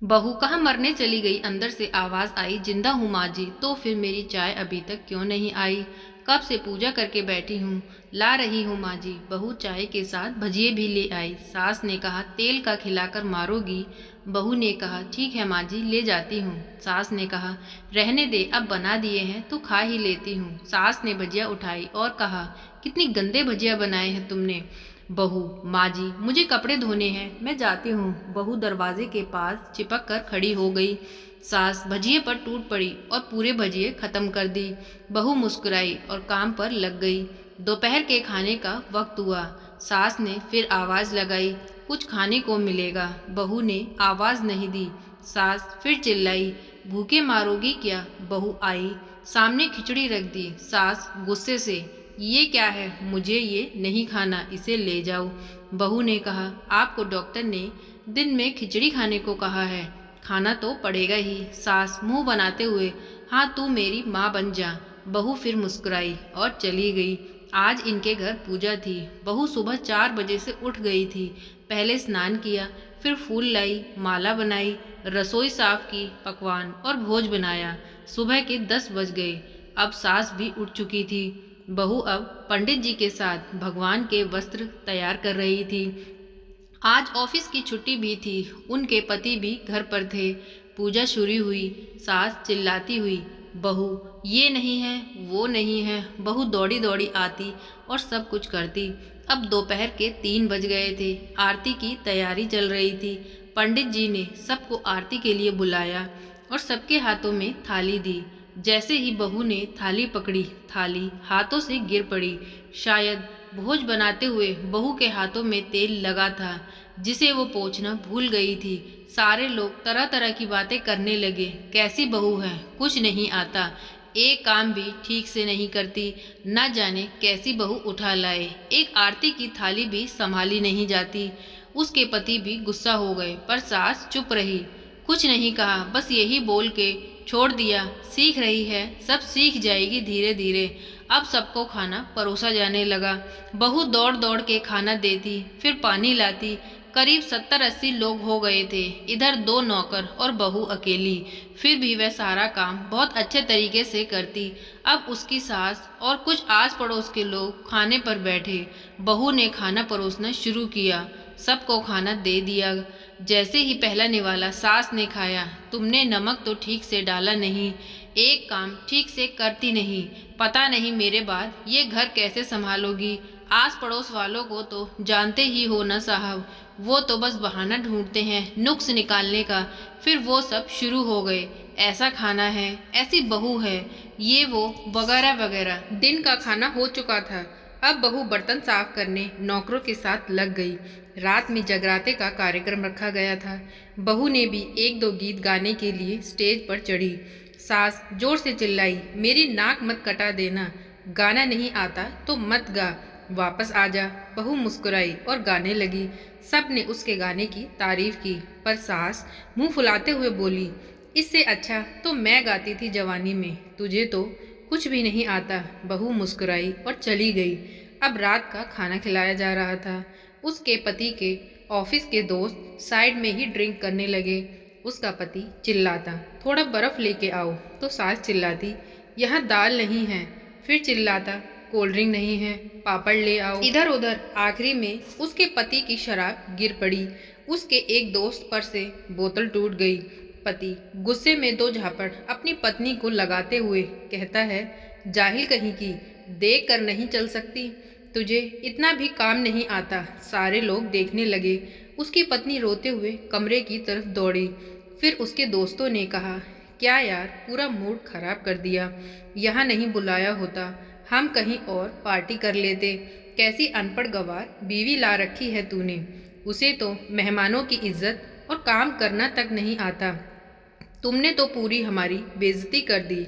बहू कहाँ मरने चली गई। अंदर से आवाज आई, जिंदा हूँ माँ जी। तो फिर मेरी चाय अभी तक क्यों नहीं आई? कब से पूजा करके बैठी हूँ, ला रही हूँ माँ जी। बहू चाय के साथ भजिए भी ले आई। सास ने कहा, तेल का खिलाकर मारोगी? बहू ने कहा, ठीक है माँ जी, ले जाती हूँ। सास ने कहा, रहने दे, अब बना दिए हैं तो खा ही लेती हूँ। सास ने भजिया उठाई और कहा, कितनी गंदे भजिया बनाए हैं तुमने। बहू, माँ जी मुझे कपड़े धोने हैं, मैं जाती हूँ। बहू दरवाजे के पास चिपक कर खड़ी हो गई। सास भजिए पर टूट पड़ी और पूरे भजिए खत्म कर दी। बहू मुस्कुराई और काम पर लग गई। दोपहर के खाने का वक्त हुआ। सास ने फिर आवाज लगाई, कुछ खाने को मिलेगा। बहू ने आवाज नहीं दी। सास फिर चिल्लाई, भूखे मारोगी क्या? बहू आई, सामने खिचड़ी रख दी। सास गुस्से से, ये क्या है? मुझे ये नहीं खाना, इसे ले जाओ। बहू ने कहा, आपको डॉक्टर ने दिन में खिचड़ी खाने को कहा है, खाना तो पड़ेगा ही। सास मुंह बनाते हुए, हाँ तू मेरी माँ बन जा। बहू फिर मुस्कुराई और चली गई। आज इनके घर पूजा थी। बहू सुबह 4 बजे से उठ गई थी। पहले स्नान किया, फिर फूल लाई, माला बनाई, रसोई साफ की, पकवान और भोज बनाया। सुबह के 10 बज गए। अब सास भी उठ चुकी थी। बहू अब पंडित जी के साथ भगवान के वस्त्र तैयार कर रही थी। आज ऑफिस की छुट्टी भी थी। उनके पति भी घर पर थे। पूजा शुरू हुई। सास चिल्लाती हुई, बहू ये नहीं है, वो नहीं है। बहू दौड़ी दौड़ी आती और सब कुछ करती। अब दोपहर के 3 बज गए थे। आरती की तैयारी चल रही थी। पंडित जी ने सबको आरती के लिए बुलाया और सबके हाथों में थाली दी। जैसे ही बहू ने थाली पकड़ी, थाली हाथों से गिर पड़ी। शायद भोज बनाते हुए बहू के हाथों में तेल लगा था, जिसे वो पोंछना भूल गई थी। सारे लोग तरह तरह की बातें करने लगे। कैसी बहू है, कुछ नहीं आता, एक काम भी ठीक से नहीं करती, न जाने कैसी बहू उठा लाए, एक आरती की थाली भी संभाली नहीं जाती। उसके पति भी गुस्सा हो गए, पर सास चुप रही, कुछ नहीं कहा, बस यही बोल के छोड़ दिया, सीख रही है, सब सीख जाएगी धीरे धीरे। अब सबको खाना परोसा जाने लगा। बहू दौड़ दौड़ के खाना देती, फिर पानी लाती। करीब 70-80 लोग हो गए थे। इधर 2 नौकर और बहू अकेली। फिर भी वह सारा काम बहुत अच्छे तरीके से करती। अब उसकी सास और कुछ आस पड़ोस के लोग खाने पर बैठे। बहू ने खाना परोसना शुरू किया। सबको खाना दे दिया। जैसे ही पहला निवाला सास ने खाया, तुमने नमक तो ठीक से डाला नहीं, एक काम ठीक से करती नहीं, पता नहीं मेरे बाद ये घर कैसे संभालोगी। आस पड़ोस वालों को तो जानते ही हो ना साहब, वो तो बस बहाना ढूंढते हैं नुक्स निकालने का। फिर वो सब शुरू हो गए, ऐसा खाना है, ऐसी बहू है, ये वो वगैरह वगैरह। दिन का खाना हो चुका था। अब बहू बर्तन साफ करने नौकरों के साथ लग गई। रात में जगराते का कार्यक्रम रखा गया था। बहू ने भी 1-2 गीत गाने के लिए स्टेज पर चढ़ी। सास जोर से चिल्लाई, मेरी नाक मत कटा देना, गाना नहीं आता तो मत गा, वापस आ जा। बहू मुस्कुराई और गाने लगी। सब ने उसके गाने की तारीफ की, पर सास मुंह फुलाते हुए बोली, इससे अच्छा तो मैं गाती थी जवानी में, तुझे तो कुछ भी नहीं आता। बहू मुस्कुराई और चली गई। अब रात का खाना खिलाया जा रहा था। उसके पति के ऑफिस के दोस्त साइड में ही ड्रिंक करने लगे। उसका पति चिल्लाता, थोड़ा बर्फ लेके आओ, तो सास चिल्लाती, यहाँ दाल नहीं है। फिर चिल्लाता, कोल्ड ड्रिंक नहीं है, पापड़ ले आओ। इधर उधर आखिरी में उसके पति की शराब गिर पड़ी। उसके एक दोस्त पर से बोतल टूट गई। पति गुस्से में 2 झापड़ अपनी पत्नी को लगाते हुए कहता है, जाहिल कहीं की, देख कर नहीं चल सकती, तुझे इतना भी काम नहीं आता। सारे लोग देखने लगे। उसकी पत्नी रोते हुए कमरे की तरफ दौड़ी। फिर उसके दोस्तों ने कहा, क्या यार, पूरा मूड खराब कर दिया, यहाँ नहीं बुलाया होता, हम कहीं और पार्टी कर लेते। कैसी अनपढ़ गवार बीवी ला रखी है तूने, उसे तो मेहमानों की इज्जत और काम करना तक नहीं आता। तुमने तो पूरी हमारी बेइज्जती कर दी।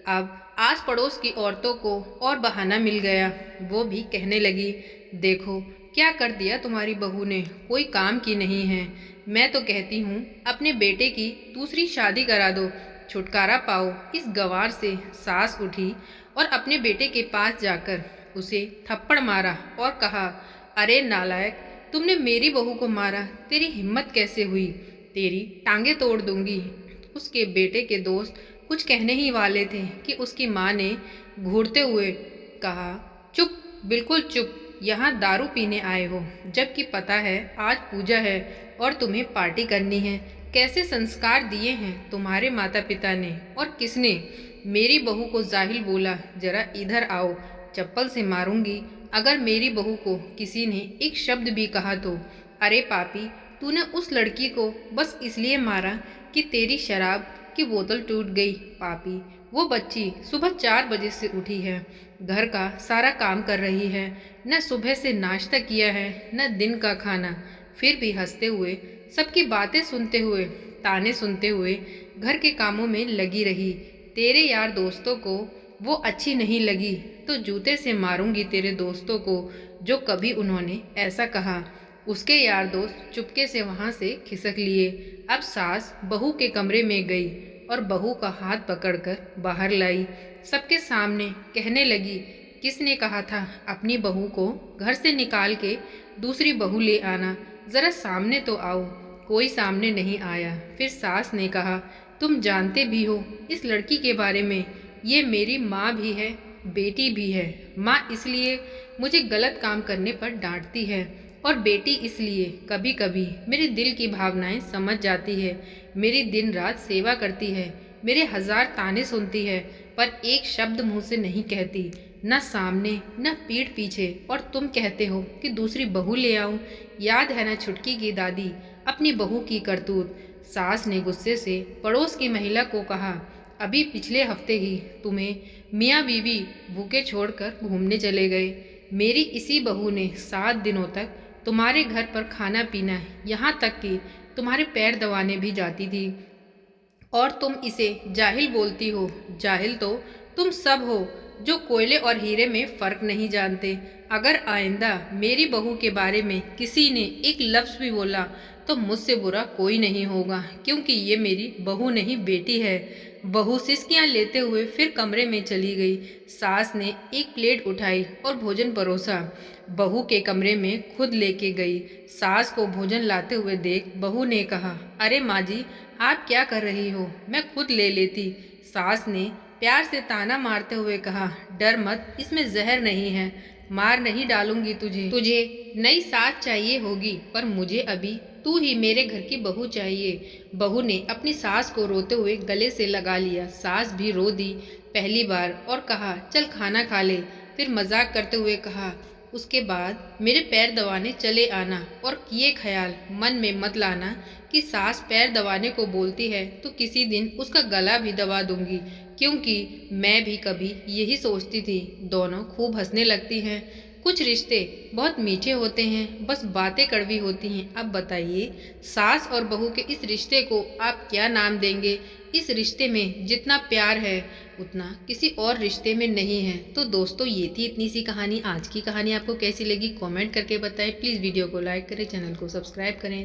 अब आस पड़ोस की औरतों को और बहाना मिल गया। वो भी कहने लगी, देखो क्या कर दिया तुम्हारी बहू ने, कोई काम की नहीं है। मैं तो कहती हूँ अपने बेटे की दूसरी शादी करा दो, छुटकारा पाओ इस गंवार से। सास उठी और अपने बेटे के पास जाकर उसे थप्पड़ मारा और कहा, अरे नालायक, तुमने मेरी बहू को मारा, तेरी हिम्मत कैसे हुई? तेरी टांगे तोड़ दूंगी। उसके बेटे के दोस्त कुछ कहने ही वाले थे कि उसकी माँ ने घूरते हुए कहा, चुप, बिल्कुल चुप, यहाँ दारू पीने आए हो, जबकि पता है आज पूजा है और तुम्हें पार्टी करनी है। कैसे संस्कार दिए हैं तुम्हारे माता पिता ने, और किसने? मेरी बहू को जाहिल बोला, जरा इधर आओ, चप्पल से मारूंगी अगर मेरी बहू को किसी ने एक शब्द भी कहा तो। अरे पापी, तूने उस लड़की को बस इसलिए मारा कि तेरी शराब की बोतल टूट गई। पापी, वो बच्ची सुबह 4 बजे से उठी है, घर का सारा काम कर रही है, न सुबह से नाश्ता किया है न दिन का खाना, फिर भी हंसते हुए, सबकी बातें सुनते हुए, ताने सुनते हुए घर के कामों में लगी रही। तेरे यार दोस्तों को वो अच्छी नहीं लगी तो जूते से मारूंगी तेरे दोस्तों को जो कभी उन्होंने ऐसा कहा। उसके यार दोस्त चुपके से वहां से खिसक लिए। अब सास बहू के कमरे में गई और बहू का हाथ पकड़कर बाहर लाई। सबके सामने कहने लगी, किसने कहा था अपनी बहू को घर से निकाल के दूसरी बहू ले आना, जरा सामने तो आओ। कोई सामने नहीं आया। फिर सास ने कहा, तुम जानते भी हो इस लड़की के बारे में, ये मेरी माँ भी है, बेटी भी है। माँ इसलिए मुझे गलत काम करने पर डांटती है और बेटी इसलिए कभी कभी मेरे दिल की भावनाएं समझ जाती है। मेरी दिन रात सेवा करती है, मेरे 1000 ताने सुनती है, पर एक शब्द मुंह से नहीं कहती, न सामने न पीठ पीछे। और तुम कहते हो कि दूसरी बहू ले आऊं। याद है ना छुटकी की दादी, अपनी बहू की करतूत। सास ने गुस्से से पड़ोस की महिला को कहा, अभी पिछले हफ्ते ही तुम्हें मियाँ बीवी भूखे छोड़कर घूमने चले गए। मेरी इसी बहू ने 7 दिनों तक तुम्हारे घर पर खाना पीना, यहाँ तक कि तुम्हारे पैर दबाने भी जाती थी, और तुम इसे जाहिल बोलती हो। जाहिल तो तुम सब हो जो कोयले और हीरे में फ़र्क नहीं जानते। अगर आइंदा मेरी बहू के बारे में किसी ने एक लफ्ज़ भी बोला तो मुझसे बुरा कोई नहीं होगा, क्योंकि ये मेरी बहू नहीं बेटी है। बहू सिसकियाँ लेते हुए फिर कमरे में चली गई। सास ने एक प्लेट उठाई और भोजन परोसा, बहू के कमरे में खुद लेके गई। सास को भोजन लाते हुए देख बहू ने कहा, अरे माँ जी, आप क्या कर रही हो, मैं खुद ले लेती। सास ने प्यार से ताना मारते हुए कहा, डर मत, इसमें जहर नहीं है, मार नहीं डालूंगी तुझे। तुझे नई सास चाहिए होगी, पर मुझे अभी तू ही मेरे घर की बहू चाहिए। बहू ने अपनी सास को रोते हुए गले से लगा लिया। सास भी रो दी पहली बार और कहा, चल खाना खा ले। फिर मजाक करते हुए कहा, उसके बाद मेरे पैर दबाने चले आना, और किए ख्याल मन में मत लाना कि सास पैर दबाने को बोलती है तो किसी दिन उसका गला भी दबा दूंगी, क्योंकि मैं भी कभी यही सोचती थी। दोनों खूब हंसने लगती हैं। कुछ रिश्ते बहुत मीठे होते हैं, बस बातें कड़वी होती हैं। अब बताइए, सास और बहू के इस रिश्ते को आप क्या नाम देंगे? इस रिश्ते में जितना प्यार है उतना किसी और रिश्ते में नहीं है। तो दोस्तों, ये थी इतनी सी कहानी। आज की कहानी आपको कैसी लगी कमेंट करके बताएं। प्लीज़ वीडियो को लाइक करें, चैनल को सब्सक्राइब करें।